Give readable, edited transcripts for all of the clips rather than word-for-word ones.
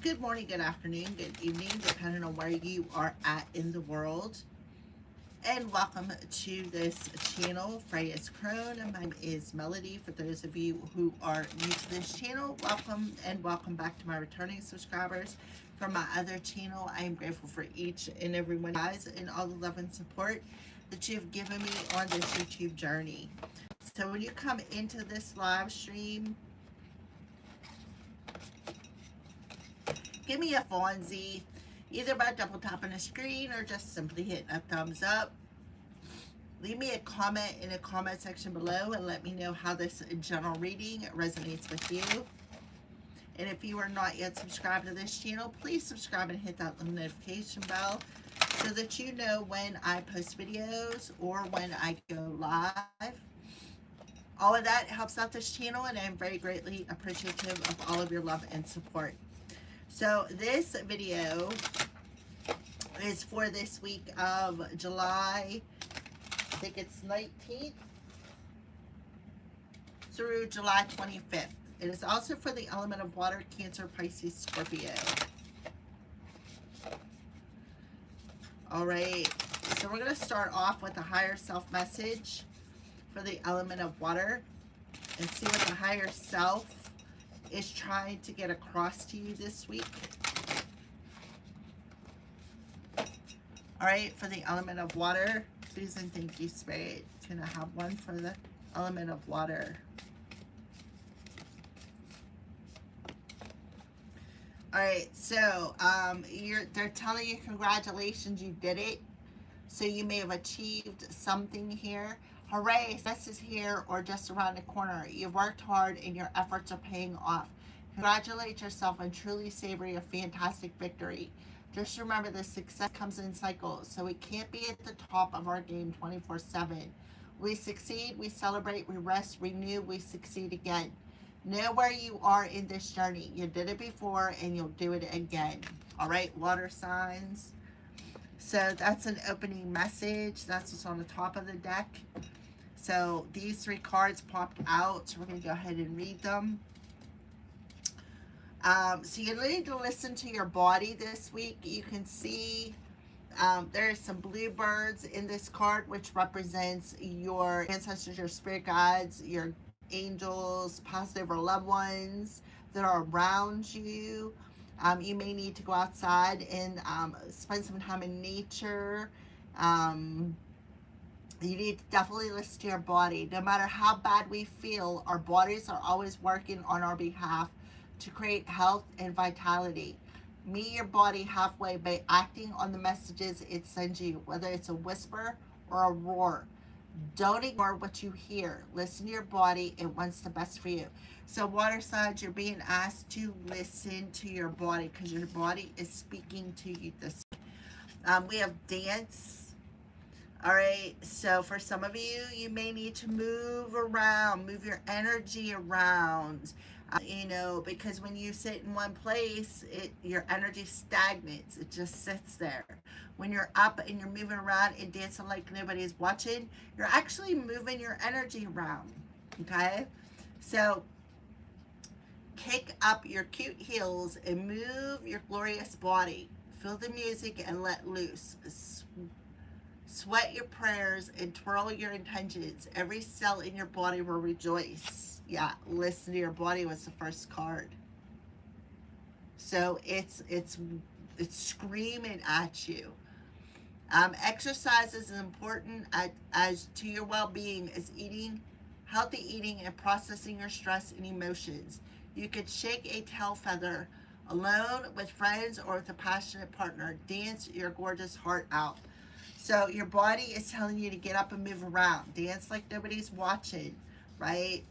Good morning, good afternoon, good evening, depending on where you are at in the world. And welcome to this channel, Freya's Crone. My name is Melody. For those of you who are new to this channel, welcome and welcome back to my returning subscribers. From my other channel, I am grateful for each and every one of you guys and all the love and support that you've given me on this YouTube journey. So when you come into this live stream, give me a Fonzie, either by double tapping the screen or just simply hitting a thumbs up. Leave me a comment in the comment section below and let me know how this general reading resonates with you. And if you are not yet subscribed to this channel, please subscribe and hit that little notification bell so that you know when I post videos or when I go live. All of that helps out this channel, and I'm very greatly appreciative of all of your love and support. So this video is for this week of July, I think it's 19th through July 25th. It is also for the element of water, Cancer, Pisces, Scorpio. All right, so we're going to start off with a higher self message for the element of water and see what the higher self is trying to get across to you this week. All right, for the element of water, please and thank you, Spirit. Can I have one for the element of water? All right, so they're telling you congratulations, you did it. So you may have achieved something here. Hooray, success is here or just around the corner. You've worked hard and your efforts are paying off. Congratulate yourself and truly savor a fantastic victory. Just remember the success comes in cycles, so we can't be at the top of our game 24/7. We succeed, we celebrate, we rest, renew, we succeed again. Know where you are in this journey. You did it before and you'll do it again. All right, water signs. So that's an opening message. That's what's on the top of the deck. So these three cards popped out. So we're going to go ahead and read them. So you need to listen to your body this week. You can see there's some bluebirds in this card, which represents your ancestors, your spirit guides, your angels, positive or loved ones that are around you. You may need to go outside and spend some time in nature. You need to definitely listen to your body. No matter how bad we feel, our bodies are always working on our behalf to create health and vitality. Meet your body halfway by acting on the messages it sends you, whether it's a whisper or a roar. Don't ignore what you hear. Listen to your body. It wants the best for you. So water signs, you're being asked to listen to your body because your body is speaking to you this week. We have dance. All right, so for some of you, you may need to move around, move your energy around, because when you sit in one place, your energy stagnates. It just sits there. When you're up and you're moving around and dancing like nobody's watching, you're actually moving your energy around, okay? So kick up your cute heels and move your glorious body. Feel the music and let loose. Sweat your prayers and twirl your intentions. Every cell in your body will rejoice. Yeah, listen to your body was the first card. So it's screaming at you. Exercise is important as to your well-being as healthy eating and processing your stress and emotions. You could shake a tail feather alone, with friends, or with a passionate partner. Dance your gorgeous heart out. So your body is telling you to get up and move around. Dance like nobody's watching, right?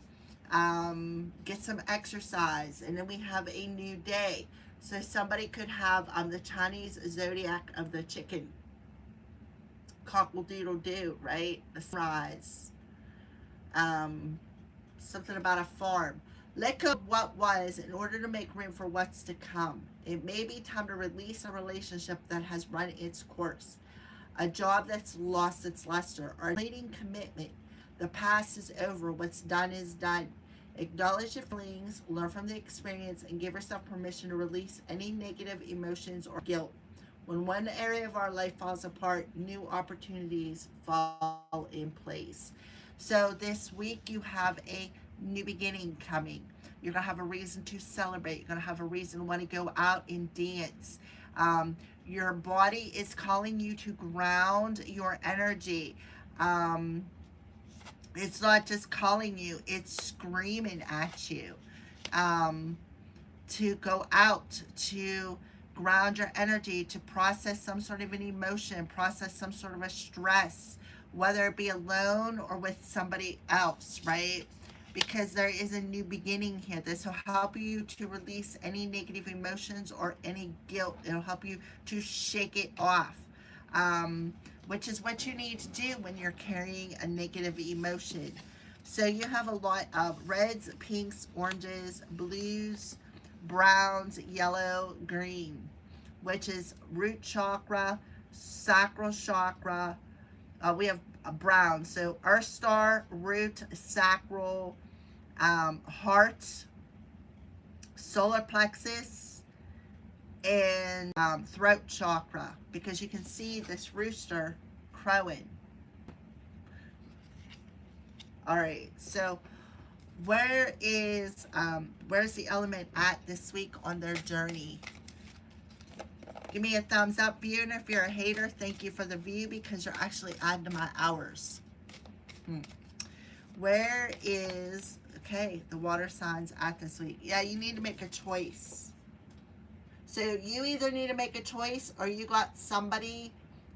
Get some exercise. And then we have a new day. So somebody could have the Chinese zodiac of the chicken. Cockle-doodle-doo, right? The sunrise. Something about a farm. Let go of what was in order to make room for what's to come. It may be time to release a relationship that has run its course. A job that's lost its luster, or a fleeting commitment. The past is over. What's done is done. Acknowledge your feelings, learn from the experience, and give yourself permission to release any negative emotions or guilt. When one area of our life falls apart, new opportunities fall in place. So this week you have a new beginning coming. You're going to have a reason to celebrate. You're going to have a reason to want to go out and dance. Your body is calling you to ground your energy. It's not just calling you, it's screaming at you to go out, to ground your energy, to process some sort of an emotion, process some sort of a stress, whether it be alone or with somebody else, right? Because there is a new beginning here. This will help you to release any negative emotions or any guilt. It'll help you to shake it off, which is what you need to do when you're carrying a negative emotion. So you have a lot of reds, pinks, oranges, blues, browns, yellow, green, which is root chakra, sacral chakra. We have a brown, so earth star, root, sacral, heart, solar plexus, and throat chakra, because you can see this rooster crowing. All right, so where's the element at this week on their journey? Give me a thumbs up, viewer, and if you're a hater, thank you for the view, because you're actually adding to my hours. Where is, okay, the water signs at this week? Yeah, you need to make a choice. So you either need to make a choice, or you got somebody,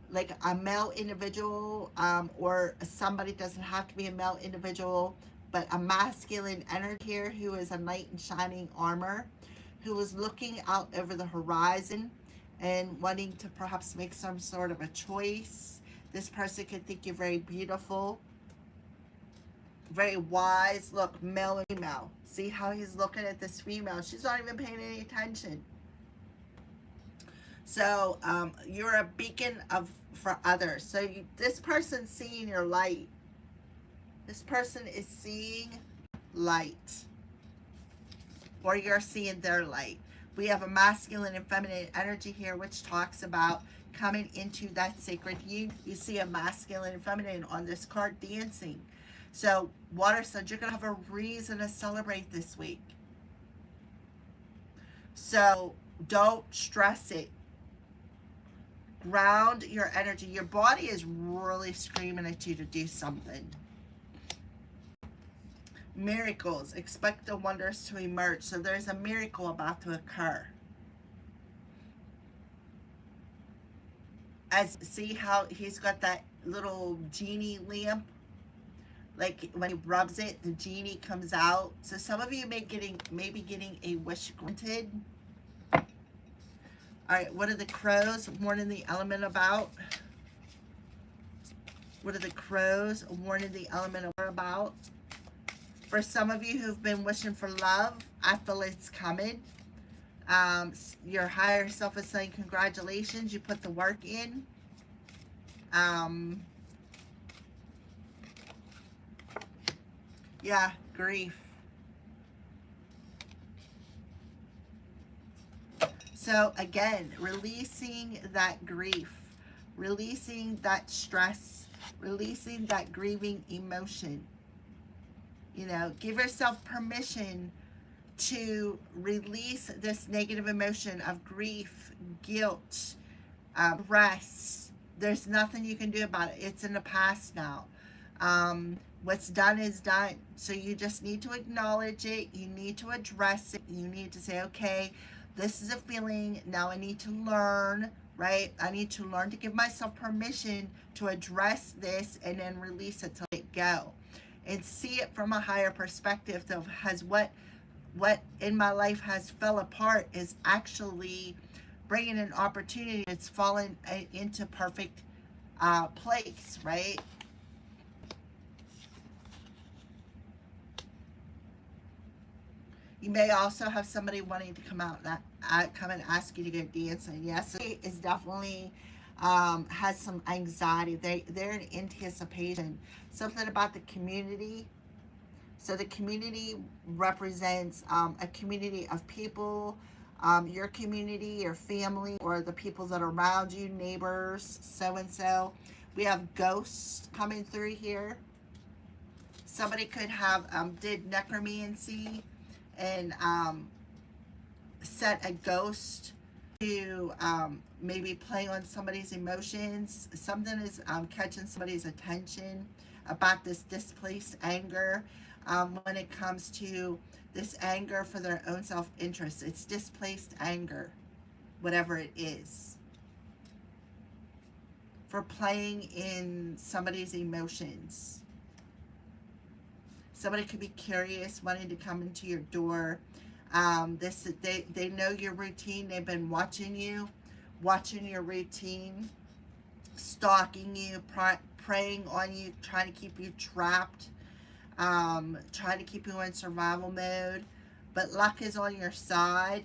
like a male individual, or somebody, doesn't have to be a male individual, but a masculine energy here, who is a knight in shining armor, who is looking out over the horizon and wanting to perhaps make some sort of a choice. This person could think you're very beautiful, very wise. Look, male and female. See how he's looking at this female? She's not even paying any attention. So you're a beacon for others. So this person's seeing your light. This person is seeing light, or you're seeing their light. We have a masculine and feminine energy here, which talks about coming into that sacred union. You see a masculine and feminine on this card dancing. So water signs, you're going to have a reason to celebrate this week. So don't stress it. Ground your energy. Your body is really screaming at you to do something. Miracles. Expect the wonders to emerge. So there's a miracle about to occur. See how he's got that little genie lamp? Like when he rubs it, the genie comes out. So some of you may be getting a wish granted. All right, what are the crows warning the element about? What are the crows warning the element about? For some of you who've been wishing for love, I feel it's coming. Your higher self is saying congratulations, you put the work in. Yeah, grief. So again, releasing that grief, releasing that stress, releasing that grieving emotion. You know, give yourself permission to release this negative emotion of grief, guilt, stress. There's nothing you can do about it. It's in the past now. What's done is done. So you just need to acknowledge it. You need to address it. You need to say, okay, this is a feeling. Now I need to learn, right? I need to learn to give myself permission to address this and then release it, to let it go. And see it from a higher perspective of has what in my life has fell apart is actually bringing an opportunity. It's fallen into perfect place, right? You may also have somebody wanting to come out and come and ask you to go dancing. Yes, it is definitely has some anxiety. They're in anticipation. Something about the community. So the community represents a community of people, your community, your family, or the people that are around you, neighbors, so and so. We have ghosts coming through here. Somebody could have did necromancy and set a ghost to maybe play on somebody's emotions. Something is catching somebody's attention about this displaced anger when it comes to this anger for their own self-interest. It's displaced anger, whatever it is, for playing in somebody's emotions. Somebody could be curious, wanting to come into your door. They know your routine. They've been watching you, watching your routine, stalking you, preying on you, trying to keep you trapped, trying to keep you in survival mode. But luck is on your side.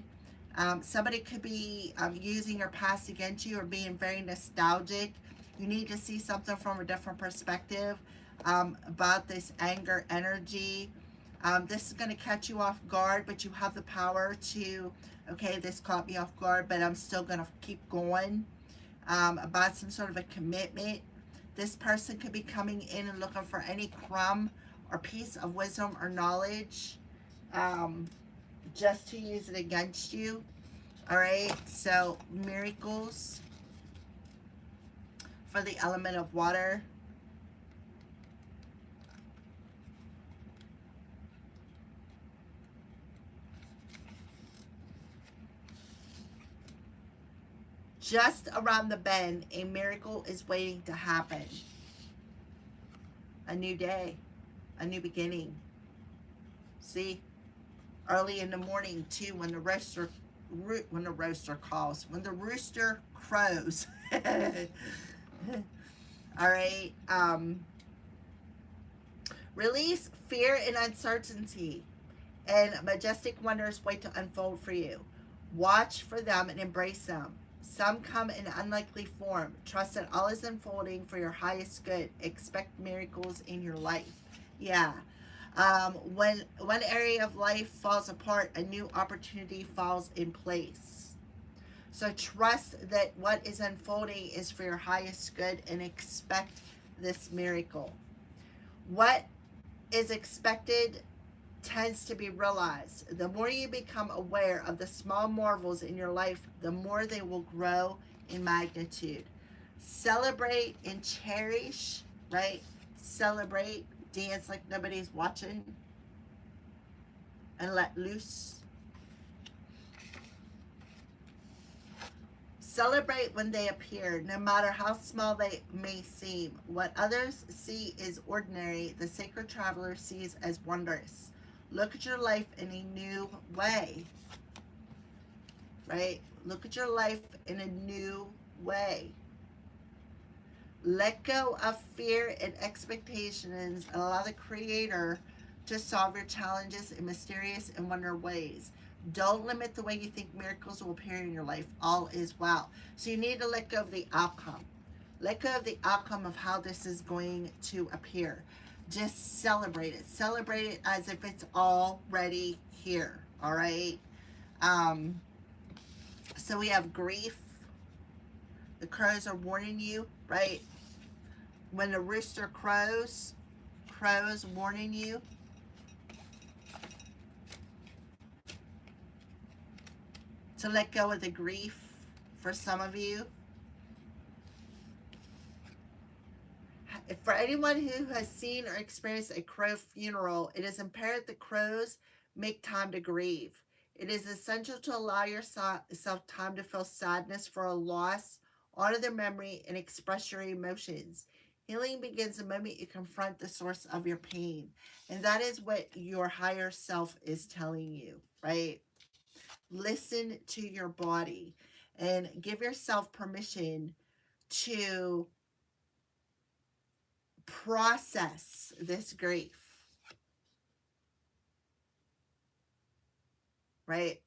Somebody could be using your past against you or being very nostalgic. You need to see something from a different perspective about this anger energy. This is going to catch you off guard, but you have the power to, okay, this caught me off guard, but I'm still going to keep going. About some sort of a commitment. This person could be coming in and looking for any crumb or piece of wisdom or knowledge just to use it against you. All right, so miracles for the element of water. Just around the bend, a miracle is waiting to happen. A new day, a new beginning. See, early in the morning too, when the rooster crows. All right. Release fear and uncertainty, and majestic wonders wait to unfold for you. Watch for them and embrace them. Some come in unlikely form. Trust that all is unfolding for your highest good. Expect miracles in your life. Yeah. When one area of life falls apart, a new opportunity falls in place. So trust that what is unfolding is for your highest good and expect this miracle. What is expected tends to be realized. The more you become aware of the small marvels in your life, the more they will grow in magnitude. Celebrate and cherish, right? Celebrate, dance like nobody's watching, and let loose. Celebrate when they appear, no matter how small they may seem. What others see is ordinary, the sacred traveler sees as wondrous. Look at your life in a new way, right? Look at your life in a new way. Let go of fear and expectations and allow the Creator to solve your challenges in mysterious and wonder ways. Don't limit the way you think miracles will appear in your life. All is well. So you need to let go of the outcome. Let go of the outcome of how this is going to appear. Just celebrate it. Celebrate it as if it's already here. All right. So we have grief. The crows are warning you, right? When the rooster crows warning you. To let go of the grief for some of you. For anyone who has seen or experienced a crow funeral, it is imperative that crows make time to grieve. It is essential to allow yourself time to feel sadness for a loss, honor their memory, and express your emotions. Healing begins the moment you confront the source of your pain. And that is what your higher self is telling you, right? Listen to your body and give yourself permission to process this grief, right?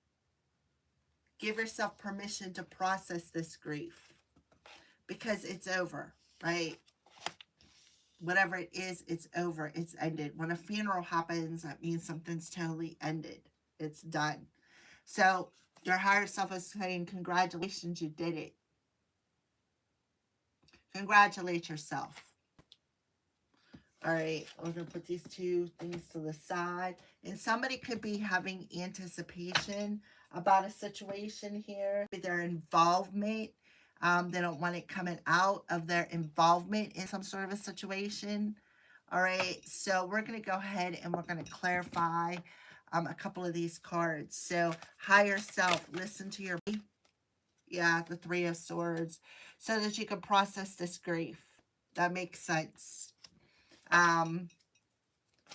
Give yourself permission to process this grief because it's over, right? Whatever it is, it's over. It's ended. When a funeral happens, that means something's totally ended. It's done. So your higher self is saying, congratulations, you did it. Congratulate yourself. All right, we're going to put these two things to the side. And somebody could be having anticipation about a situation here. Their involvement. They don't want it coming out of their involvement in some sort of a situation. All right, so we're going to go ahead and we're going to clarify a couple of these cards. So higher self, listen to your, yeah, the Three of Swords, so that you can process this grief. That makes sense.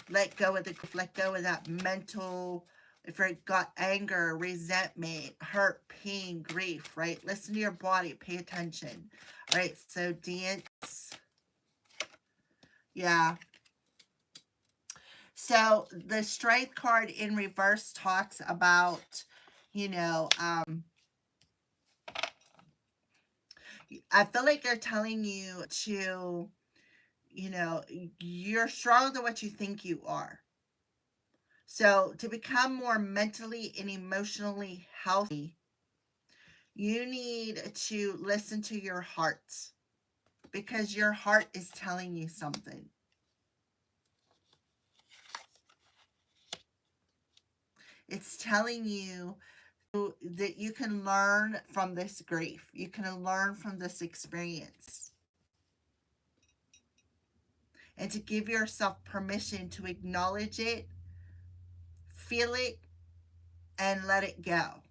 Let go of the grief, let go of that mental, if you've got anger, resentment, hurt, pain, grief, right? Listen to your body, pay attention. All right, so dance. Yeah. So the Strength card in reverse talks about, you know, I feel like they're telling you to, you know, you're stronger than what you think you are. So to become more mentally and emotionally healthy, you need to listen to your heart, because your heart is telling you something. It's telling you that you can learn from this grief. You can learn from this experience. And to give yourself permission to acknowledge it, feel it, and let it go.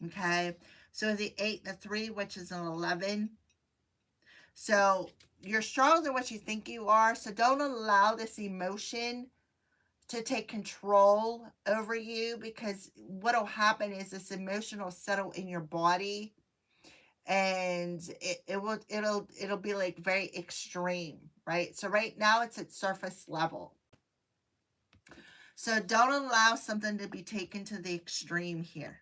Okay? So the 8 and the 3, which is an 11. So you're stronger than what you think you are. So don't allow this emotion to take control over you, because what will happen is this emotion will settle in your body, and it'll be like very extreme, right? So right now it's at surface level. So don't allow something to be taken to the extreme here.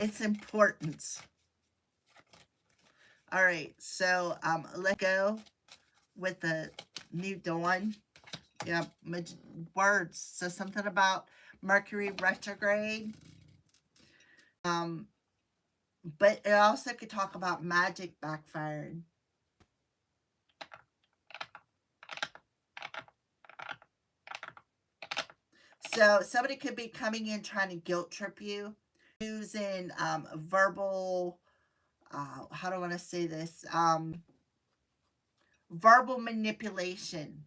It's important. All right, so let go with the new dawn. Yeah, words. So something about Mercury retrograde. But it also could talk about magic backfiring. So somebody could be coming in trying to guilt trip you, using verbal, how do I want to say this? Verbal manipulation.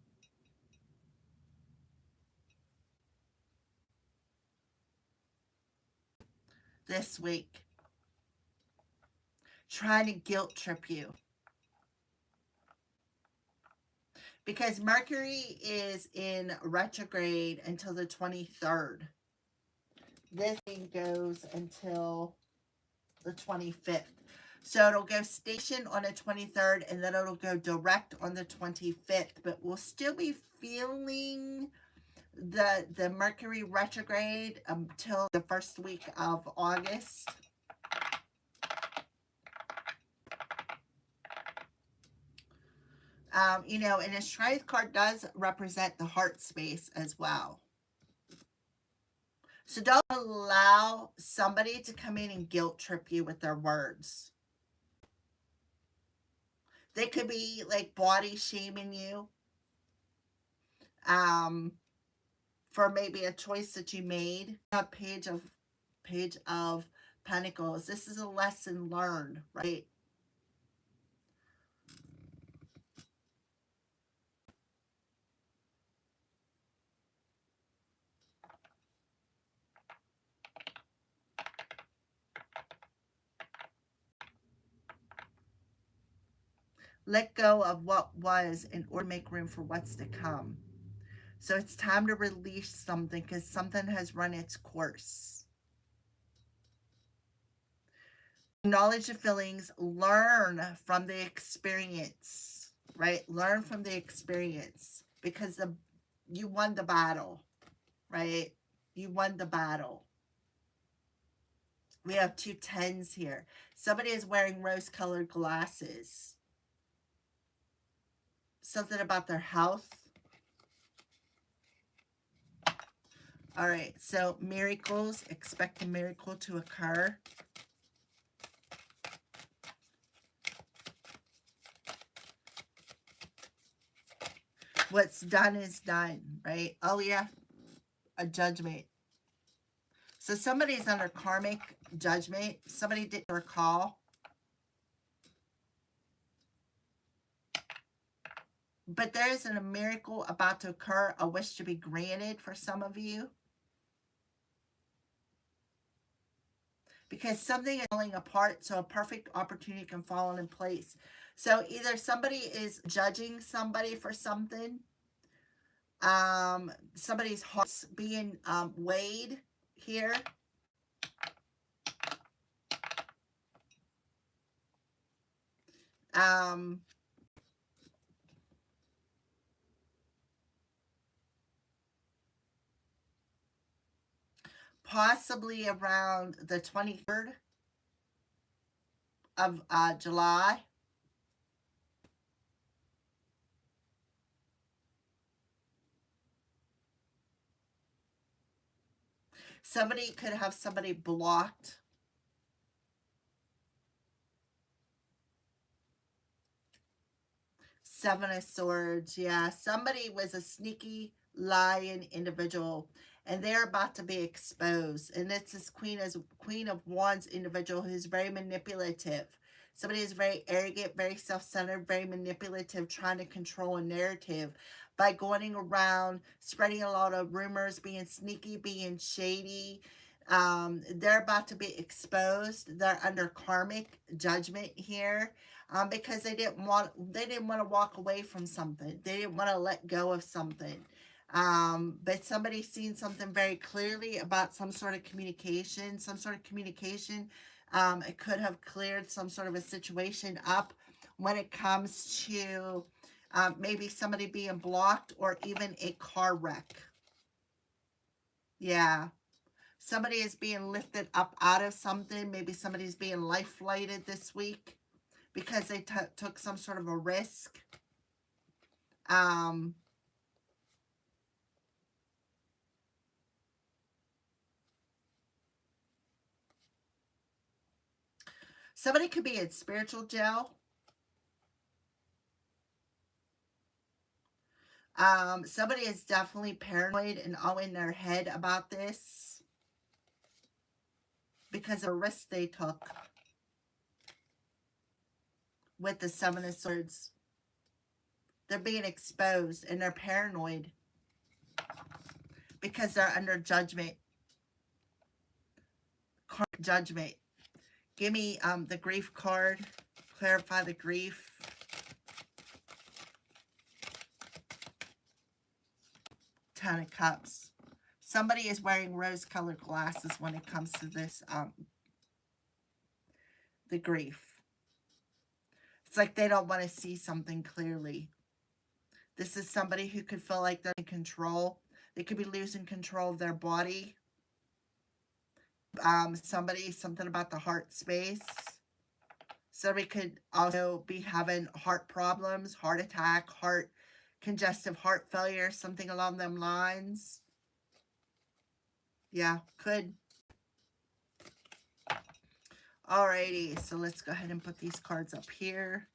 This week. Trying to guilt trip you. Because Mercury is in retrograde until the 23rd. This thing goes until the 25th. So it'll go station on the 23rd, and then it'll go direct on the 25th. But we'll still be feeling the Mercury retrograde until the first week of August. You know, and a Strength card does represent the heart space as well. So don't allow somebody to come in and guilt trip you with their words. They could be like body shaming you for maybe a choice that you made. A page of Pentacles. This is a lesson learned, right? Let go of what was in order to make room for what's to come. So it's time to release something, because something has run its course. Acknowledge the feelings, learn from the experience, right? Learn from the experience, because you won the battle, right? You won the battle. We have 2 10s here. Somebody is wearing rose-colored glasses. Something about their health. All right, so miracles. Expect a miracle to occur. What's done is done, right? Oh, yeah, a judgment. So somebody's under karmic judgment. Somebody didn't recall. But there isn't a miracle about to occur, a wish to be granted for some of you. Because something is falling apart, so a perfect opportunity can fall in place. So either somebody is judging somebody for something, somebody's heart's being weighed here. Possibly around the 23rd of July. Somebody could have somebody blocked. Seven of Swords, yeah. Somebody was a sneaky, lying individual, and they're about to be exposed. And it's this Queen of Wands individual who's very manipulative. Somebody is very arrogant, very self-centered, very manipulative, trying to control a narrative by going around, spreading a lot of rumors, being sneaky, being shady. They're about to be exposed. They're under karmic judgment here. Because they didn't want to walk away from something. They didn't want to let go of something. But somebody's seen something very clearly about some sort of communication. It could have cleared some sort of a situation up when it comes to maybe somebody being blocked or even a car wreck. Yeah. Somebody is being lifted up out of something. Maybe somebody's being life flighted this week because they took some sort of a risk. Somebody could be in spiritual jail. Somebody is definitely paranoid and all in their head about this because of a risk they took with the Seven of Swords. They're being exposed and they're paranoid because they're under judgment. Judgment. Give me the grief card. Clarify the grief. Ten of Cups. Somebody is wearing rose-colored glasses when it comes to this, the grief. It's like they don't want to see something clearly. This is somebody who could feel like they're in control. They could be losing control of their body. Something about the heart space. Somebody could also be having heart problems, heart attack, congestive heart failure, something along them lines. Yeah, could. Alrighty, so let's go ahead and put these cards up here.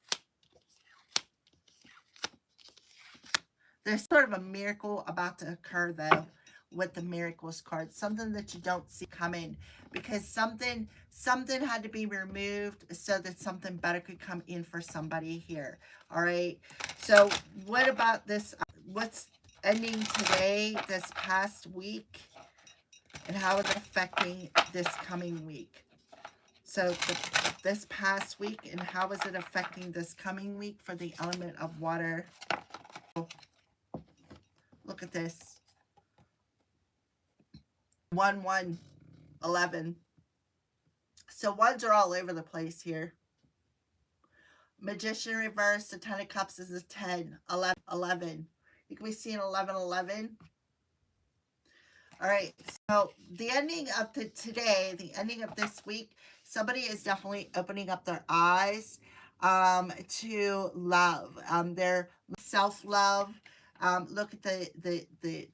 There's sort of a miracle about to occur, though, with the miracles card. Something that you don't see coming. Because something had to be removed so that something better could come in for somebody here. All right. So what about this? What's ending today, this past week? And how is it affecting this coming week? So this past week, and how is it affecting this coming week for the element of water? Look at this. 1, 1, 11. So ones are all over the place here. Magician reverse, the Ten of Cups is a 10, 11, 11. You can be seeing 11, 11. All right, so the ending of today, the ending of this week, somebody is definitely opening up their eyes to love, their self-love. Look at the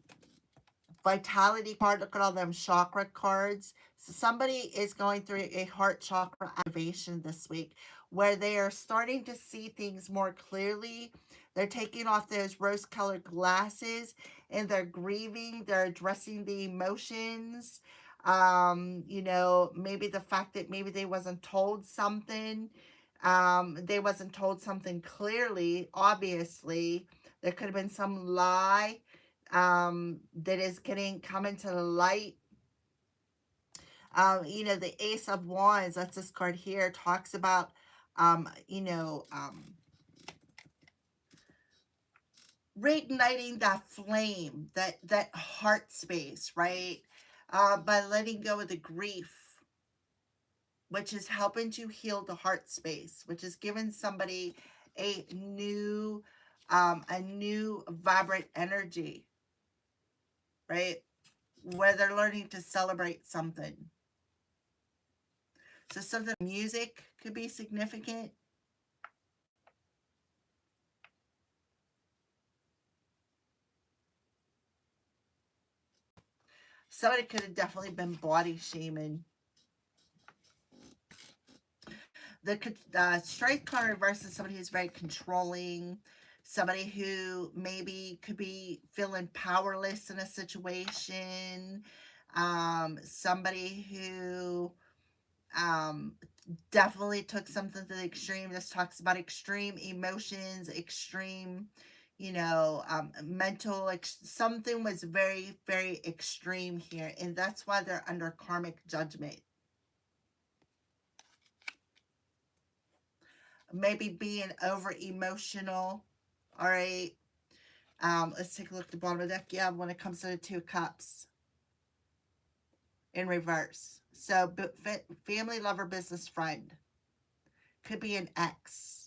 vitality card. Look at all them chakra cards. So somebody is going through a heart chakra activation this week where they are starting to see things more clearly. They're taking off those rose-colored glasses and they're grieving. They're addressing the emotions. You know, maybe the fact that maybe they wasn't told something. They wasn't told something clearly, obviously. There could have been some lie that is coming to the light. You know, the Ace of Wands, that's this card here, talks about, you know, reigniting that flame, that heart space, right? By letting go of the grief, which is helping to heal the heart space, which is giving somebody a new vibrant energy, right? Where they're learning to celebrate something. So something music could be significant. Somebody could have definitely been body shaming. The strength card versus somebody who's very controlling, somebody who maybe could be feeling powerless in a situation, somebody who definitely took something to the extreme. This talks about extreme emotions, extreme, you know, mental, something was very, very extreme here. And that's why they're under karmic judgment. Maybe being over emotional. All right. Let's take a look at the bottom of the deck. Yeah, when it comes to the Two of Cups in reverse. So family, lover, business, friend. Could be an ex.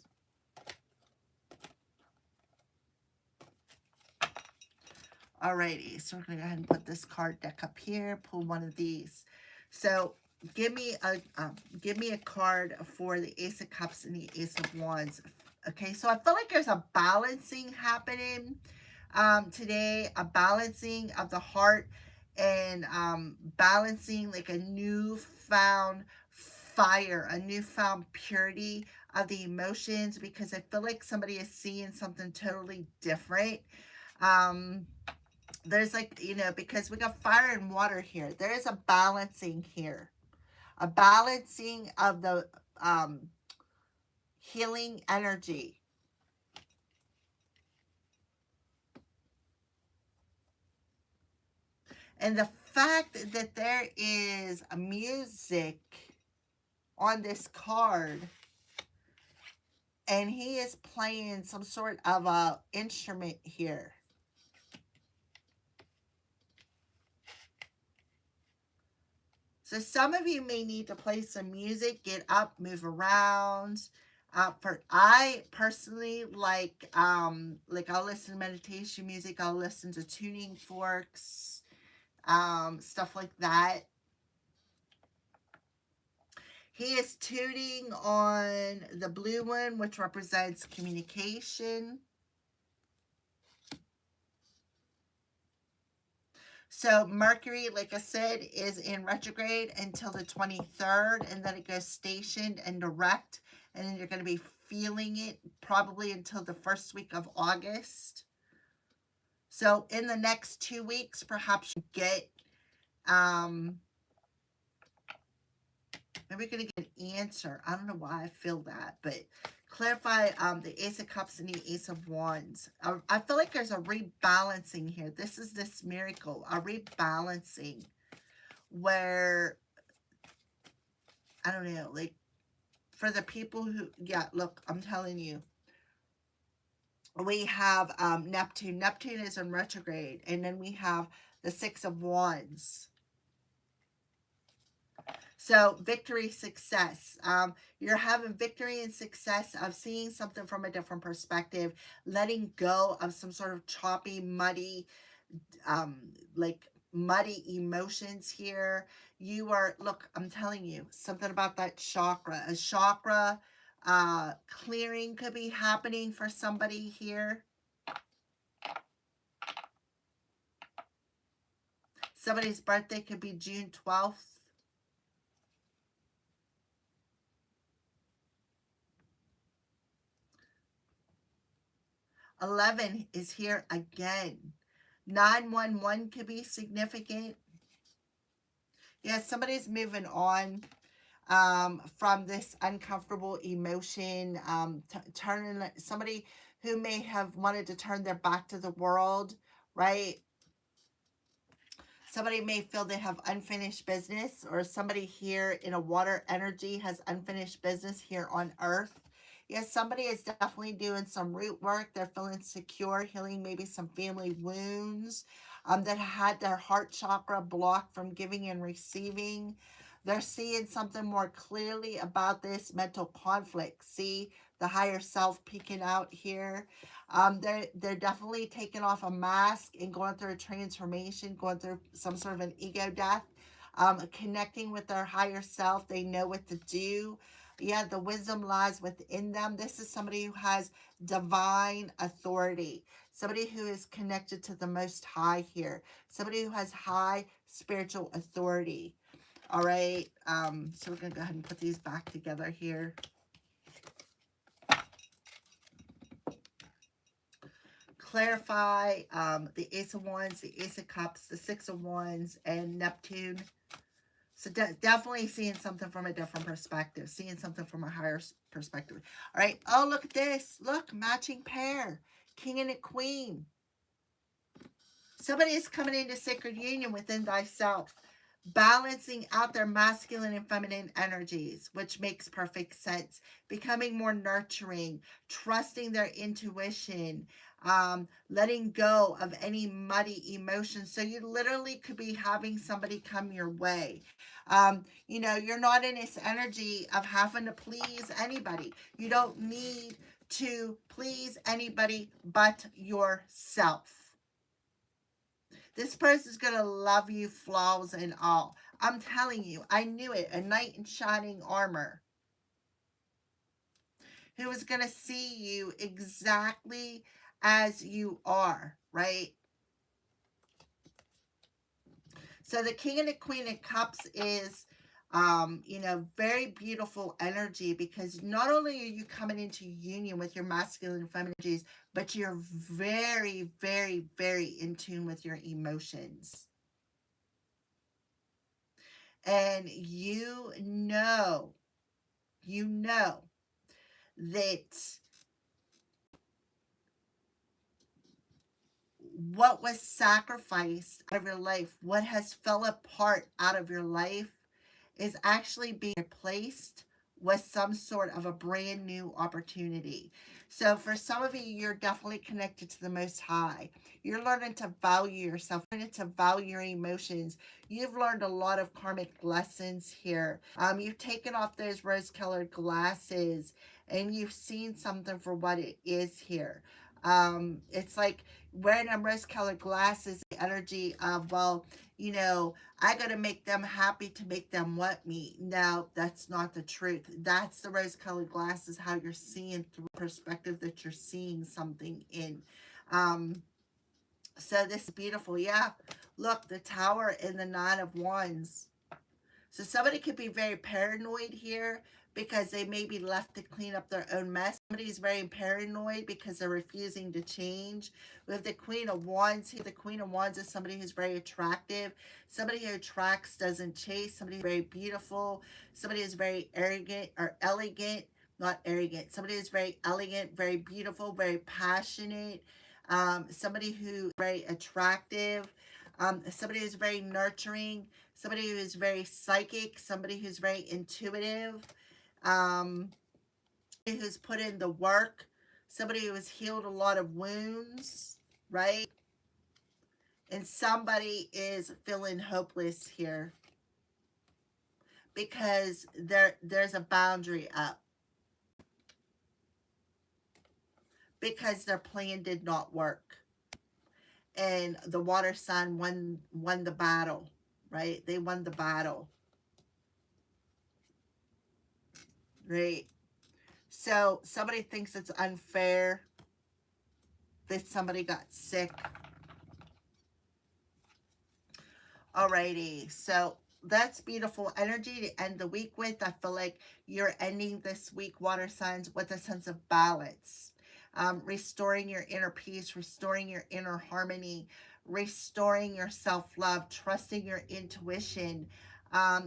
Alrighty, so we're going to go ahead and put this card deck up here. Pull one of these. So give me a card for the Ace of Cups and the Ace of Wands. Okay, so I feel like there's a balancing happening today, a balancing of the heart and balancing like a newfound fire, a newfound purity of the emotions, because I feel like somebody is seeing something totally different. There's like, you know, because we got fire and water here, there is a balancing here, a balancing of the healing energy. And the fact that there is a music on this card and he is playing some sort of a instrument here. So some of you may need to play some music, get up, move around. I personally like I'll listen to meditation music, I'll listen to tuning forks, stuff like that. He is tuning on the blue one, which represents communication. So Mercury, like I said, is in retrograde until the 23rd, and then it goes stationed and direct, and then you're going to be feeling it probably until the first week of August. So in the next 2 weeks, perhaps you get, maybe we're going to get an answer. I don't know why I feel that, but clarify the Ace of Cups and the Ace of Wands. I feel like there's a rebalancing here. This is this miracle, a rebalancing where, I don't know, like for the people who, yeah, look, I'm telling you, we have Neptune. Neptune is in retrograde, and then we have the Six of Wands. So victory, success. You're having victory and success of seeing something from a different perspective, letting go of some sort of choppy, muddy, like muddy emotions here. You are, look, I'm telling you, something about that chakra. A chakra clearing could be happening for somebody here. Somebody's birthday could be June 12th. "11 is here again. 911 could be significant. Yeah, somebody's moving on from this uncomfortable emotion, turning, somebody who may have wanted to turn their back to the world, right? Somebody may feel they have unfinished business, or somebody here in a water energy has unfinished business here on earth. Yes, somebody is definitely doing some root work. They're feeling secure, healing maybe some family wounds that had their heart chakra blocked from giving and receiving. They're seeing something more clearly about this mental conflict. See the higher self peeking out here. They're definitely taking off a mask and going through a transformation, going through some sort of an ego death, connecting with their higher self. They know what to do. Yeah, the wisdom lies within them. This is somebody who has divine authority, somebody who is connected to the Most High here, somebody who has high spiritual authority. All right, so we're going to go ahead and put these back together here. Clarify the Ace of Wands, the Ace of Cups, the Six of Wands, and Neptune. So definitely seeing something from a different perspective, seeing something from a higher perspective. All right. Oh, look at this. Look, matching pair. King and a Queen. Somebody is coming into sacred union within thyself, balancing out their masculine and feminine energies, which makes perfect sense. Becoming more nurturing, trusting their intuition, letting go of any muddy emotions. So you literally could be having somebody come your way. You know, you're not in this energy of having to please anybody. You don't need to please anybody but yourself. This person's going to love you, flaws and all. I'm telling you, I knew it. A knight in shining armor who is going to see you exactly as you are, right? So the King and the Queen of Cups is, you know, very beautiful energy, because not only are you coming into union with your masculine and feminine energies, but you're very, very, very in tune with your emotions. And you know that what was sacrificed out of your life, what has fell apart out of your life, is actually being replaced with some sort of a brand new opportunity. So for some of you, you're definitely connected to the Most High. You're learning to value yourself, learning to value your emotions. You've learned a lot of karmic lessons here. You've taken off those rose-colored glasses and you've seen something for what it is here. It's like wearing them rose-colored glasses, the energy of, well, you know, I got to make them happy to make them want me. No, that's not the truth. That's the rose-colored glasses, how you're seeing through perspective that you're seeing something in. So this is beautiful. Yeah, look, the Tower and the Nine of Wands. So somebody could be very paranoid here because they may be left to clean up their own mess. Somebody's very paranoid because they're refusing to change. With the Queen of Wands here, the Queen of Wands is somebody who's very attractive. Somebody who attracts, doesn't chase. Somebody who's very beautiful. Somebody who's very arrogant or elegant. Not arrogant. Somebody who's very elegant, very beautiful, very passionate. Somebody who's very attractive. Somebody who's very nurturing. Somebody who is very psychic. Somebody who's very intuitive. Who's put in the work, somebody who has healed a lot of wounds, right? And somebody is feeling hopeless here because there's a boundary up, because their plan did not work. and the water sign won the battle, right? They won the battle, right? So somebody thinks it's unfair that somebody got sick. Alrighty, so that's beautiful energy to end the week with. I feel like you're ending this week, water signs, with a sense of balance. Restoring your inner peace, restoring your inner harmony, restoring your self-love, trusting your intuition.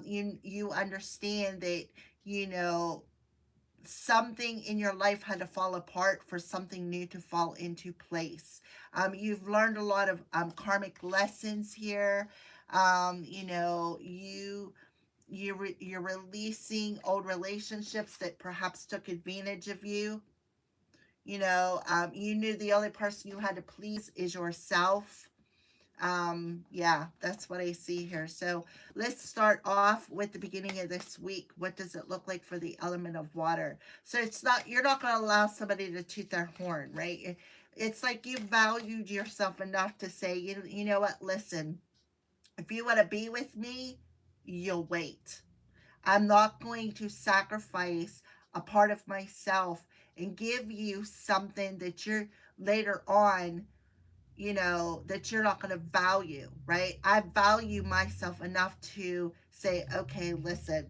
You understand that, you know, something in your life had to fall apart for something new to fall into place. You've learned a lot of karmic lessons here. You know, you're releasing old relationships that perhaps took advantage of you. You know, you knew the only person you had to please is yourself. Yeah, that's what I see here. So let's start off with the beginning of this week. What does it look like for the element of water? So it's not, you're not going to allow somebody to toot their horn, right? It's like you valued yourself enough to say, you know what, listen, if you want to be with me, you'll wait. I'm not going to sacrifice a part of myself and give you something that you're later on, you know, that you're not going to value, right? I value myself enough to say, okay, listen,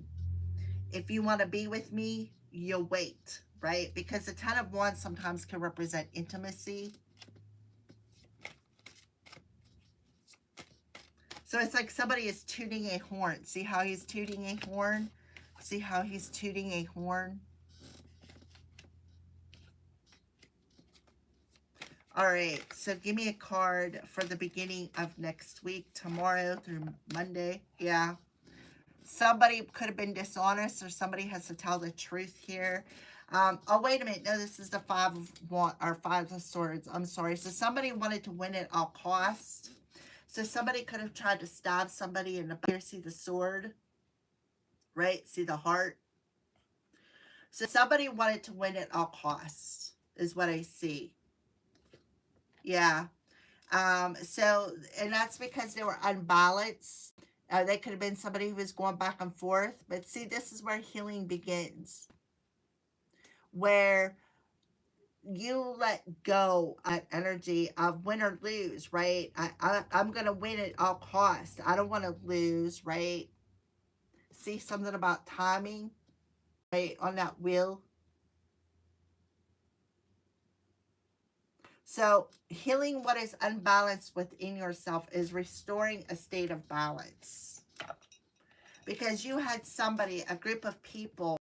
if you want to be with me, you'll wait, right? Because the 10 of Wands sometimes can represent intimacy. So it's like somebody is tooting a horn. See how he's tooting a horn? See how he's tooting a horn? All right, so give me a card for the beginning of next week, tomorrow through Monday. Yeah. Somebody could have been dishonest, or somebody has to tell the truth here. Oh, wait a minute. No, this is the Five of Swords. I'm sorry. So somebody wanted to win at all costs. So somebody could have tried to stab somebody in the back. Here, see the sword, right? See the heart. So somebody wanted to win at all costs is what I see. Yeah. So, and that's because they were unbalanced. They could have been somebody who was going back and forth. But see, this is where healing begins. Where you let go of energy of win or lose, right? I'm going to win at all costs. I don't want to lose, right? See something about timing, right, on that wheel. So healing what is unbalanced within yourself is restoring a state of balance. Because you had somebody, a group of people,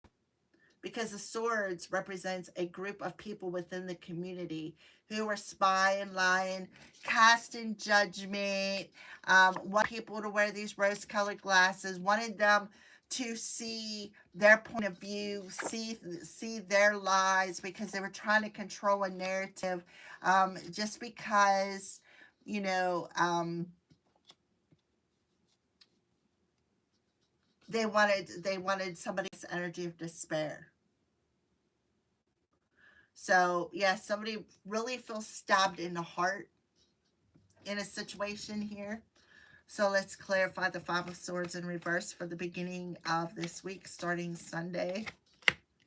because the swords represents a group of people within the community who were spying, lying, casting judgment, want people to wear these rose-colored glasses, wanted them to see their point of view, see their lies, because they were trying to control a narrative, just because, you know, they wanted somebody's energy of despair. So, yeah, somebody really feels stabbed in the heart in a situation here. So let's clarify the Five of Swords in reverse for the beginning of this week, starting Sunday.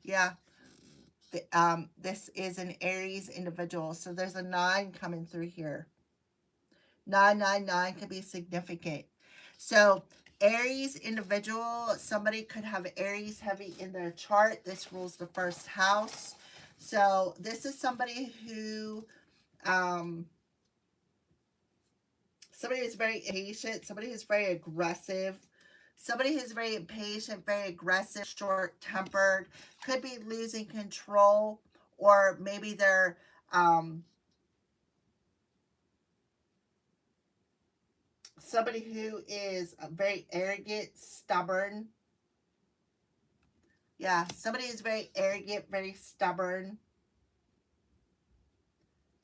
Yeah, this is an Aries individual. So there's a 9 coming through here. 999 could be significant. So Aries individual, somebody could have Aries heavy in their chart. This rules the first house. So this is somebody who, somebody who's very impatient, somebody who's very aggressive, somebody who's very impatient, very aggressive, short-tempered, could be losing control, or maybe they're, somebody who is very arrogant, stubborn. Yeah, somebody who's very arrogant, very stubborn.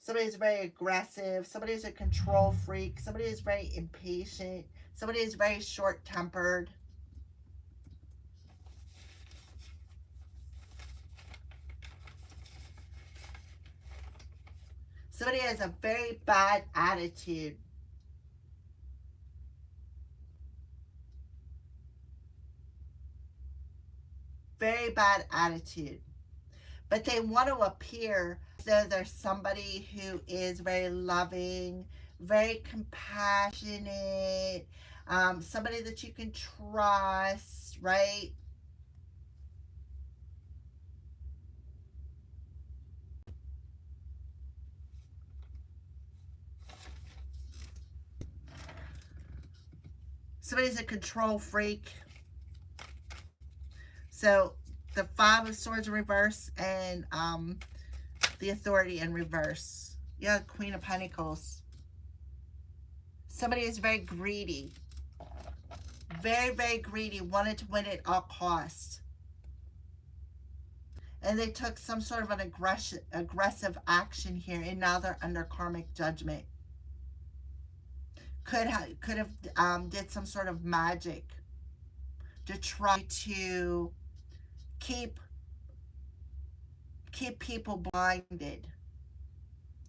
Somebody who's very aggressive. Somebody who's a control freak. Somebody who's very impatient. Somebody who's very short-tempered. Somebody has a very bad attitude. Very bad attitude. But they want to appear as though they're somebody who is very loving, very compassionate, somebody that you can trust, right? Somebody's a control freak. So the Five of Swords in reverse and the Authority in reverse. Yeah, Queen of Pentacles. Somebody is very greedy. Very, very greedy. Wanted to win at all costs. And they took some sort of an aggressive action here, and now they're under karmic judgment. Could have did some sort of magic to try to keep people blinded,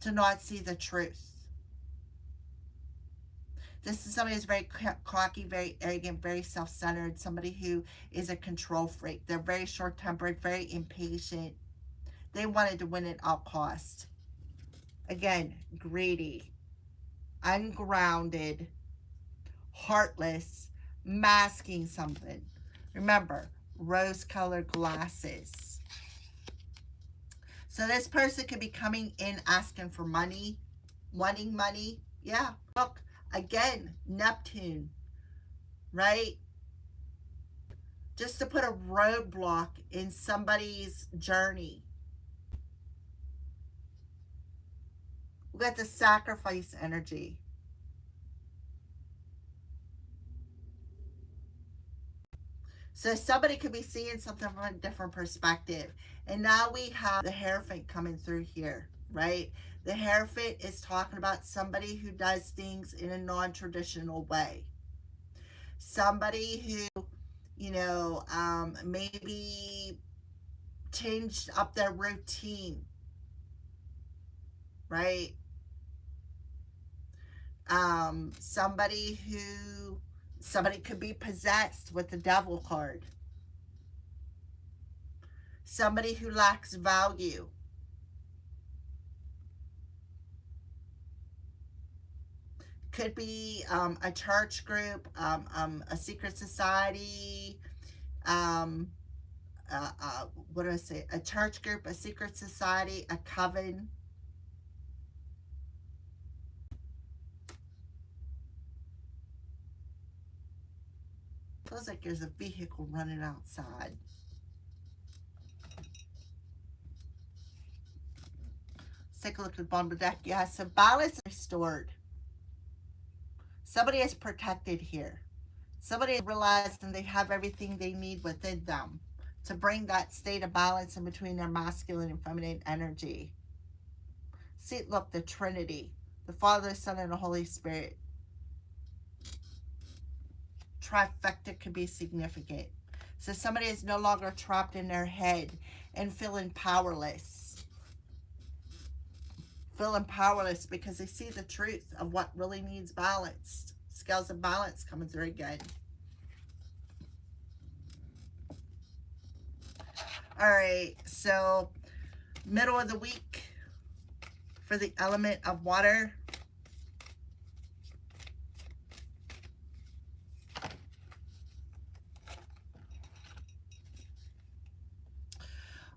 to not see the truth. This is somebody who's very cocky, very arrogant, very self-centered, somebody who is a control freak. They're very short-tempered, very impatient. They wanted to win at all costs. Again, greedy, ungrounded, heartless, masking something. Remember, rose-colored glasses. So this person could be coming in asking for money, wanting money. Yeah, look, again, Neptune, right? Just to put a roadblock in somebody's journey. We got the sacrifice energy. So somebody could be seeing something from a different perspective. And now we have the Hierophant coming through here, right? The Hierophant is talking about somebody who does things in a non-traditional way. Somebody who, you know, maybe changed up their routine, right? Somebody could be possessed with the Devil card. Somebody who lacks value. Could be a church group, a secret society, what do I say? A church group, a secret society, a coven. Feels like there's a vehicle running outside. Let's take a look at the bottom of the deck. Yeah, so balance is restored. Somebody is protected here. Somebody realized and they have everything they need within them to bring that state of balance in between their masculine and feminine energy. See, look, the Trinity, the Father, the Son, and the Holy Spirit. Trifecta could be significant. So somebody is no longer trapped in their head and feeling powerless. Feeling powerless because they see the truth of what really needs balanced. Scales of balance coming through again. All right, so middle of the week for the element of water.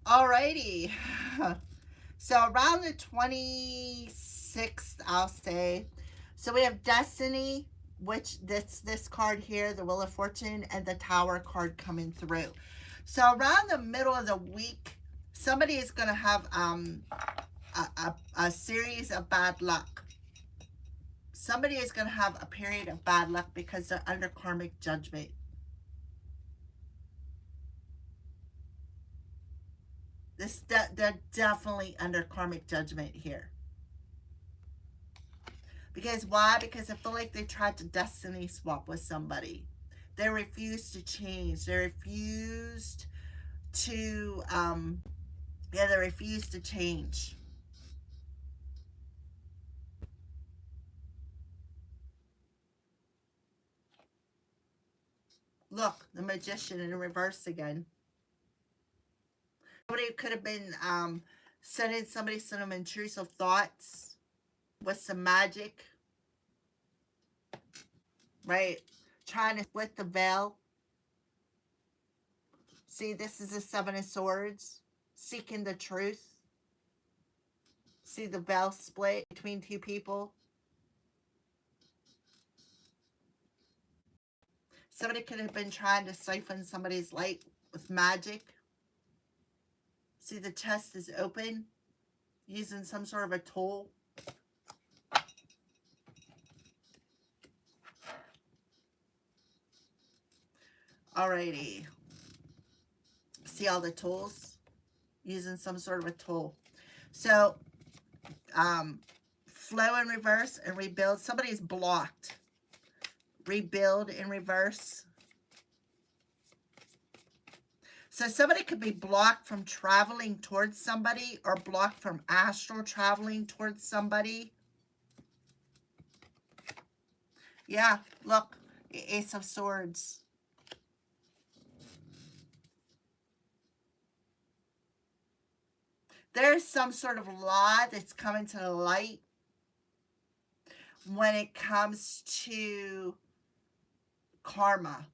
Alrighty, so around the 26th, I'll say. So we have Destiny, which this card here, the Wheel of Fortune, and the Tower card coming through. So around the middle of the week, somebody is going to have a series of bad luck. Somebody is going to have a period of bad luck because they're under karmic judgment. They're definitely under karmic judgment here. Because why? Because I feel like they tried to destiny swap with somebody. They refused to change. They refused to, they refused to change. Look, the Magician in reverse again. Somebody could have been sending somebody some intrusive thoughts with some magic, right? Trying to split the veil. See, this is the Seven of Swords, seeking the truth. See the veil split between two people. Somebody could have been trying to siphon somebody's light with magic. See, the chest is open, using some sort of a tool. Alrighty. See all the tools? Using some sort of a tool. So, flow in reverse and rebuild. Somebody's blocked. Rebuild in reverse. So somebody could be blocked from traveling towards somebody or blocked from astral traveling towards somebody. Yeah, look, Ace of Swords. There's some sort of law that's coming to the light when it comes to karma,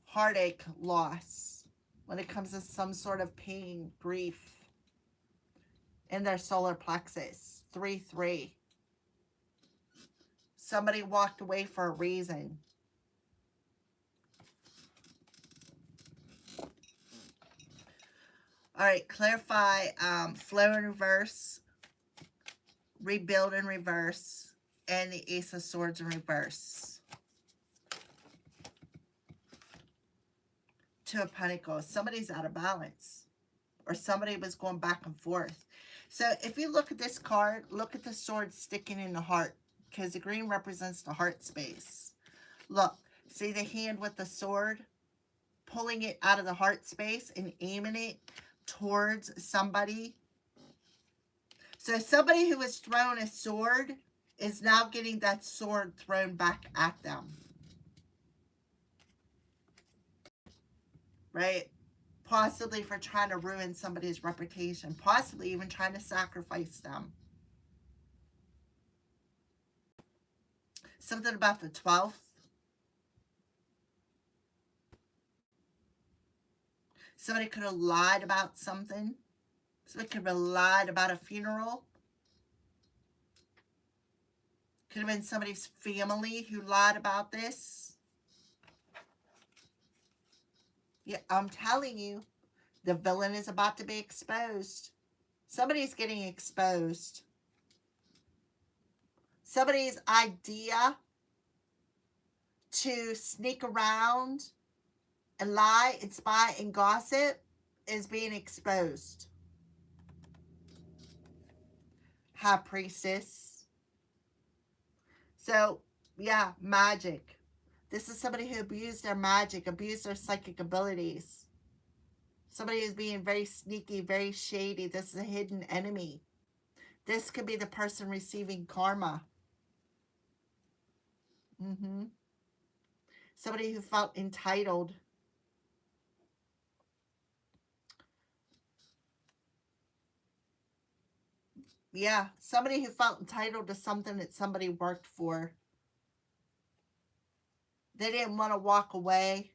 heartache, loss, when it comes to some sort of pain, grief in their solar plexus. 3-3. Somebody walked away for a reason. All right, clarify, flow in reverse, rebuild in reverse, and the Ace of Swords in reverse. Two of Pentacles. Somebody's out of balance, or somebody was going back and forth. So if you look at this card, look at the sword sticking in the heart, because the green represents the heart space. Look, see the hand with the sword? Pulling it out of the heart space and aiming it towards somebody. So somebody who was thrown a sword is now getting that sword thrown back at them. Right? Possibly for trying to ruin somebody's reputation. Possibly even trying to sacrifice them. Something about the 12th. Somebody could have lied about something. Somebody could have lied about a funeral. Could have been somebody's family who lied about this. Yeah, I'm telling you, the villain is about to be exposed. Somebody's getting exposed. Somebody's idea to sneak around and lie and spy and gossip is being exposed. High Priestess. So, yeah, magic. This is somebody who abused their magic, abused their psychic abilities. Somebody who's being very sneaky, very shady. This is a hidden enemy. This could be the person receiving karma. Somebody who felt entitled. Yeah, somebody who felt entitled to something that somebody worked for. They didn't want to walk away.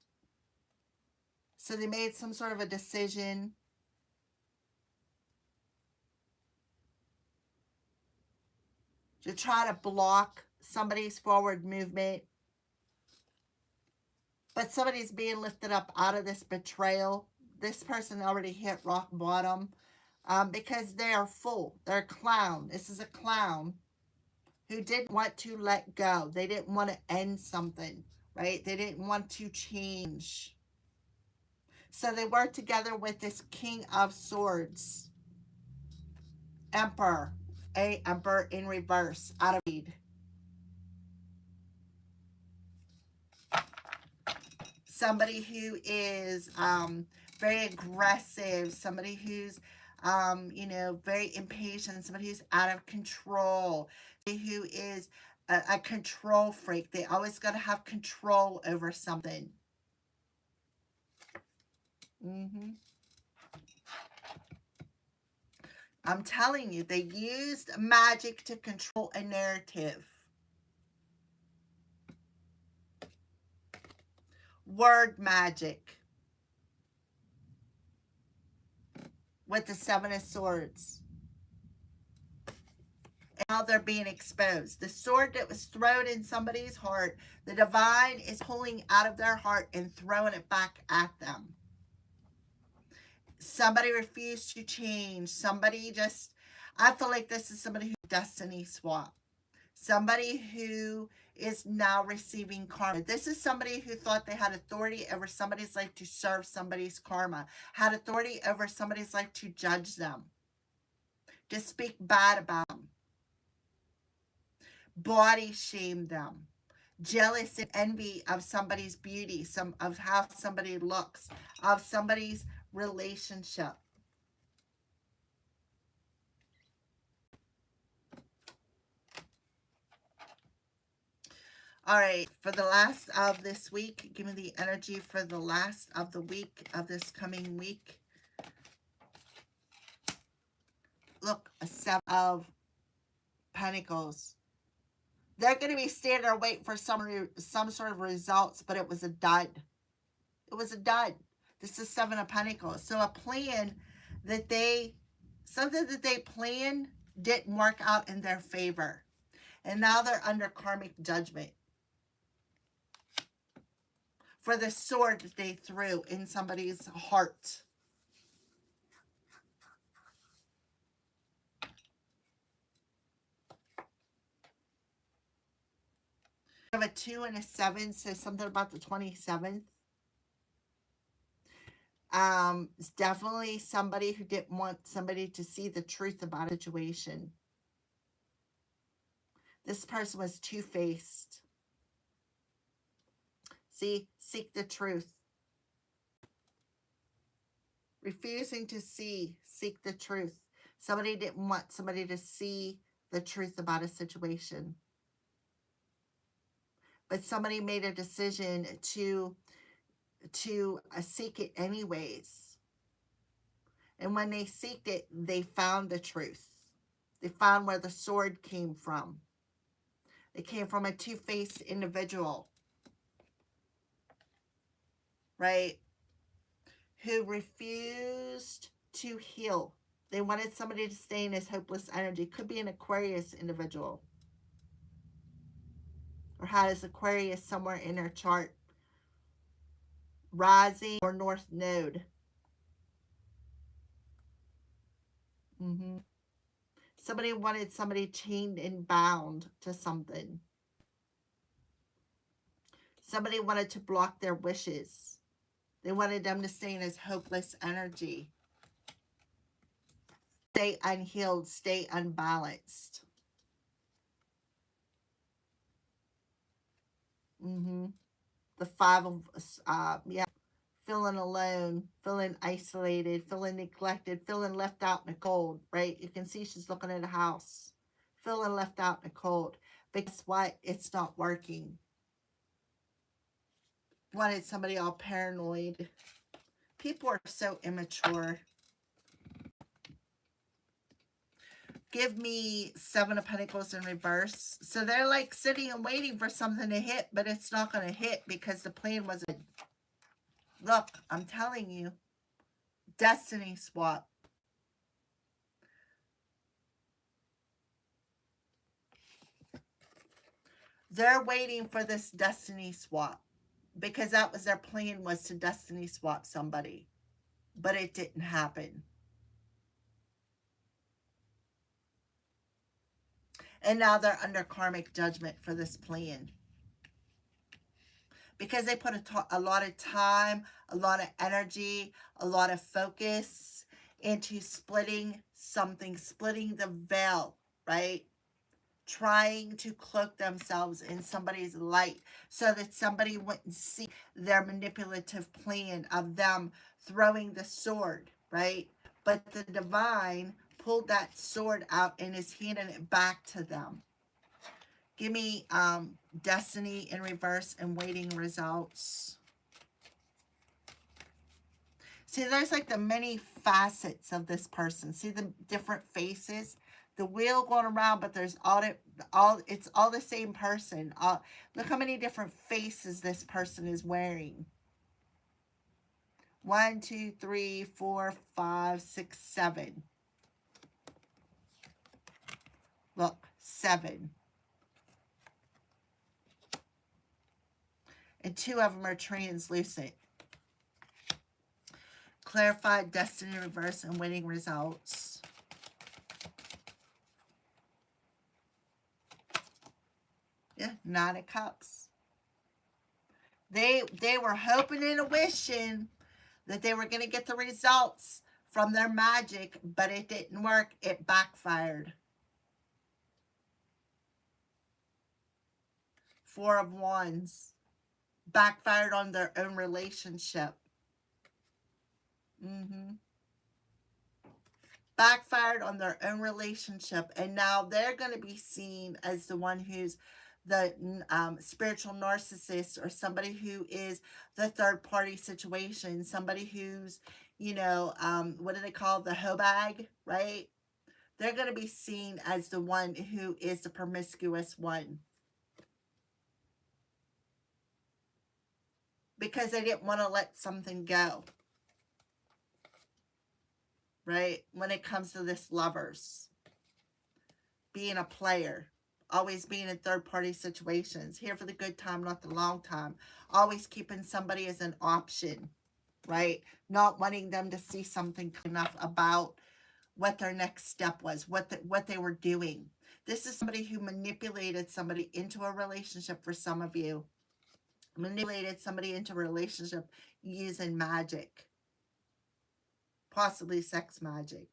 So they made some sort of a decision. To try to block somebody's forward movement. But somebody's being lifted up out of this betrayal. This person already hit rock bottom. Because they are full. They're a clown. This is a clown who didn't want to let go. They didn't want to end something, right? They didn't want to change. So they worked together with this King of Swords. Emperor. Emperor in reverse. Out of read. Somebody who is very aggressive. Somebody who's you know, very impatient, somebody who's out of control, who is a control freak. They always got to have control over something. I'm telling you, they used magic to control a narrative. Word magic. With the Seven of Swords. And now they're being exposed. The sword that was thrown in somebody's heart, the divine is pulling out of their heart and throwing it back at them. Somebody refused to change. Somebody just, I feel like this is somebody who destiny swap. Somebody who is now receiving karma. This is somebody who thought they had authority over somebody's life to serve somebody's karma, had authority over somebody's life to judge them, to speak bad about them, body shame them, jealous and envy of somebody's beauty, of how somebody looks, of somebody's relationship. All right, for the last of this week, give me the energy for the last of the week, of this coming week. Look, a 7 of Pentacles. They're going to be standing there waiting for some sort of results, but it was a dud. It was a dud. This is 7 of Pentacles. So a plan that something that they planned didn't work out in their favor. And now they're under karmic judgment for the sword that they threw in somebody's heart. I have a 2 and a 7, so something about the 27th. It's definitely somebody who didn't want somebody to see the truth about a situation. This person was two-faced. See, seek the truth. Refusing to seek the truth. Somebody didn't want somebody to see the truth about a situation. But somebody made a decision to seek it anyways. And when they seeked it, they found the truth. They found where the sword came from. It came from a two-faced individual, right? Who refused to heal. They wanted somebody to stay in his hopeless energy. Could be an Aquarius individual. Or has Aquarius somewhere in their chart. Rising or North Node. Somebody wanted somebody chained and bound to something. Somebody wanted to block their wishes. They wanted them to stay in his hopeless energy. Stay unhealed, stay unbalanced. The 5 of, feeling alone, feeling isolated, feeling neglected, feeling left out in the cold, right? You can see she's looking at a house, feeling left out in the cold. But guess what? It's not working. Wanted somebody all paranoid. People are so immature. Give me 7 of Pentacles in reverse. So they're like sitting and waiting for something to hit, but it's not going to hit because the plan wasn't. Look, I'm telling you. Destiny swap. They're waiting for this destiny swap because that was their plan, was to destiny swap somebody. But it didn't happen. And now they're under karmic judgment for this plan. Because they put a lot of time, a lot of energy, a lot of focus into splitting something, splitting the veil, right? Trying to cloak themselves in somebody's light so that somebody wouldn't see their manipulative plan of them throwing the sword, right? But the divine pulled that sword out and is handing it back to them. Give me destiny in reverse and waiting results. See, there's like the many facets of this person. See the different faces? The wheel going around, but there's it's all the same person. Look how many different faces this person is wearing. 1, 2, 3, 4, 5, 6, 7. Look, 7. And 2 of them are translucent. Clarified destiny reverse and winning results. Yeah, 9 of Cups. They were hoping and wishing that they were going to get the results from their magic, but it didn't work. It backfired. 4 of Wands. Backfired on their own relationship. Backfired on their own relationship, and now they're going to be seen as the one who's the spiritual narcissist, or somebody who is the third party situation, somebody who's, you know, what do they call the hoe bag, right? They're going to be seen as the one who is the promiscuous one, because they didn't want to let something go, right? When it comes to this lovers, being a player, always being in third-party situations, here for the good time, not the long time, always keeping somebody as an option, right? Not wanting them to see something enough about what their next step was, what they were doing. This is somebody who manipulated somebody into a relationship. For some of you, manipulated somebody into a relationship using magic, possibly sex magic.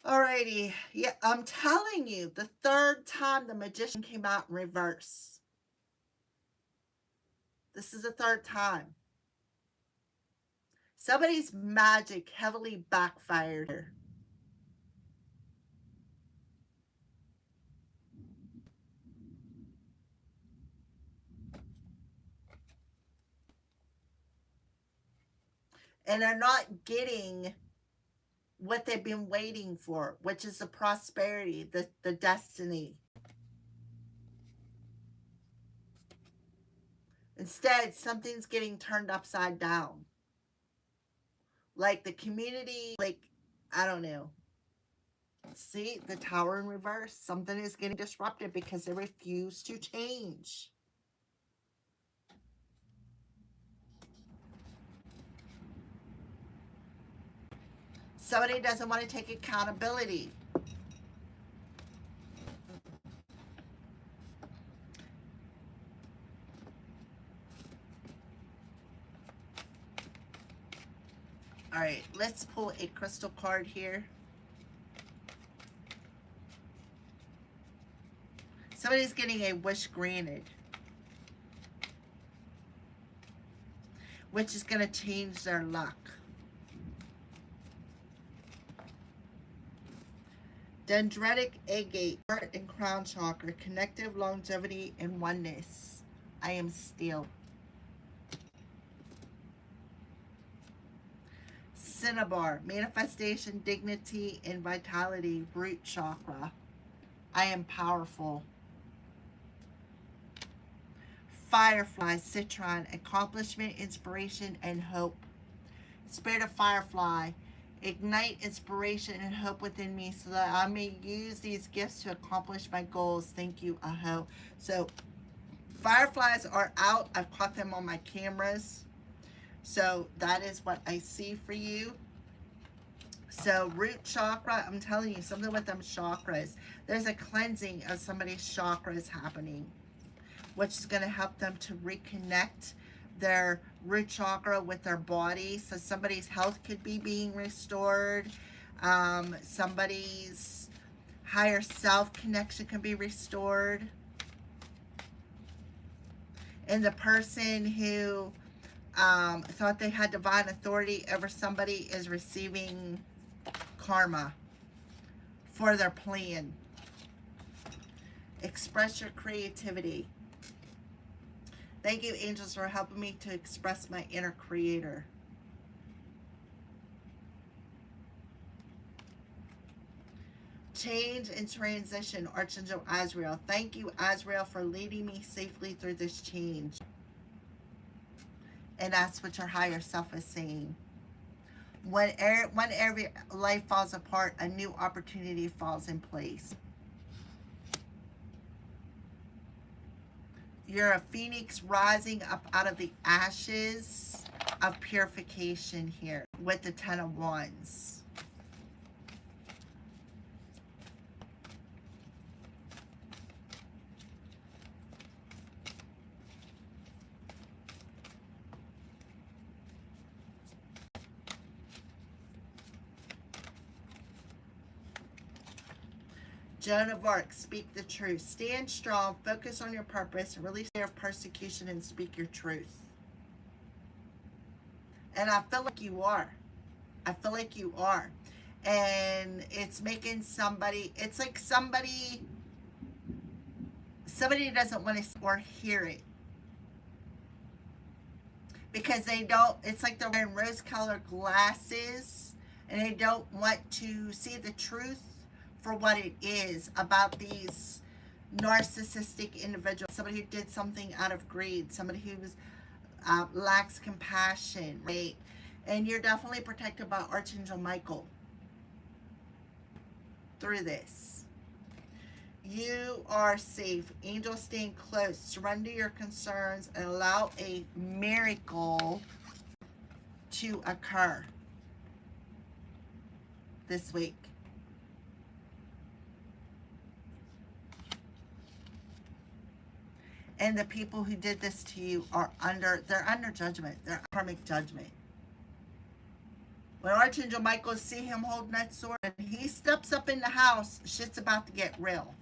Alrighty, yeah, I'm telling you, the third time the Magician came out in reverse. This is the third time. Somebody's magic heavily backfired. And they're not getting what they've been waiting for, which is the prosperity, the destiny. Instead, something's getting turned upside down. Like the community, like, I don't know. See, the Tower in reverse. Something is getting disrupted because they refuse to change. Somebody doesn't want to take accountability. All right, let's pull a crystal card here. Somebody's getting a wish granted, which is going to change their luck. Dendritic agate, heart and crown chakra, connective longevity and oneness. I am still. Cinnabar, manifestation, dignity, and vitality, root chakra. I am powerful. Firefly, citron, accomplishment, inspiration, and hope. Spirit of Firefly, ignite inspiration and hope within me so that I may use these gifts to accomplish my goals. Thank you, Aho. So, fireflies are out. I've caught them on my cameras. So, that is what I see for you. So, root chakra, I'm telling you, something with them chakras. There's a cleansing of somebody's chakras happening, which is going to help them to reconnect their root chakra with their body. So somebody's health could be being restored. Somebody's higher self connection can be restored. And the person who thought they had divine authority over somebody is receiving karma for their plan. Express your creativity. Thank you, angels, for helping me to express my inner creator. Change and transition, Archangel Azrael. Thank you, Azrael, for leading me safely through this change. And that's what your higher self is saying. When every life falls apart, a new opportunity falls in place. You're a phoenix rising up out of the ashes of purification here with the Ten of Wands. Joan of Arc, speak the truth. Stand strong, focus on your purpose, release fear of persecution, and speak your truth. And I feel like you are. I feel like you are. And it's making somebody, it's like somebody doesn't want to see or hear it. Because they don't, it's like they're wearing rose-colored glasses and they don't want to see the truth for what it is about these narcissistic individuals. Somebody who did something out of greed, somebody who was, lacks compassion, right? And you're definitely protected by Archangel Michael through this. You are safe. Angels staying close. Surrender your concerns and allow a miracle to occur this week. And the people who did this to you are they're under judgment. They're karmic judgment. When Archangel Michael see him holding that sword and he steps up in the house, shit's about to get real.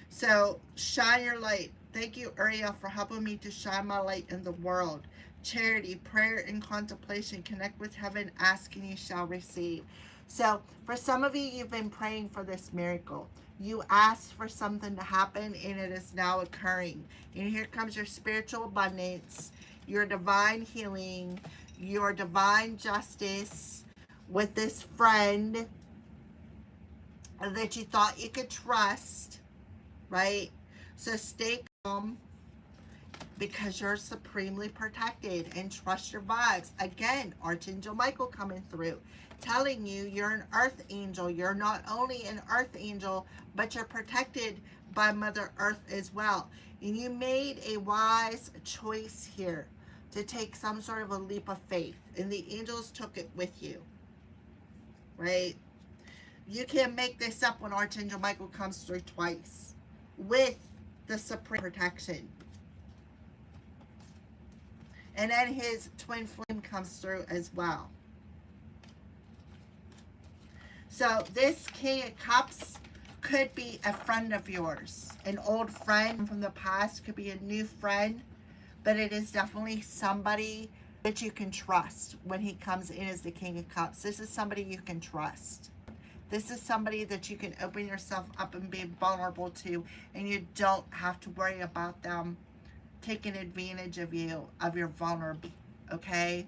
So, shine your light. Thank you, Uriel, for helping me to shine my light in the world. Charity, prayer, and contemplation. Connect with heaven. Ask and you shall receive. So, for some of you, you've been praying for this miracle. You asked for something to happen, and it is now occurring. And here comes your spiritual abundance, your divine healing, your divine justice with this friend that you thought you could trust, right? So stay calm because you're supremely protected, and trust your vibes. Again, Archangel Michael coming through, telling you you're an earth angel. You're not only an earth angel, but you're protected by Mother Earth as well. And you made a wise choice here to take some sort of a leap of faith, and the angels took it with you, right? You can't make this up when Archangel Michael comes through twice with the supreme protection. And then his twin flame comes through as well. So this King of Cups could be a friend of yours. An old friend from the past, could be a new friend. But it is definitely somebody that you can trust when he comes in as the King of Cups. This is somebody you can trust. This is somebody that you can open yourself up and be vulnerable to, and you don't have to worry about them taking advantage of you, of your vulnerability, okay?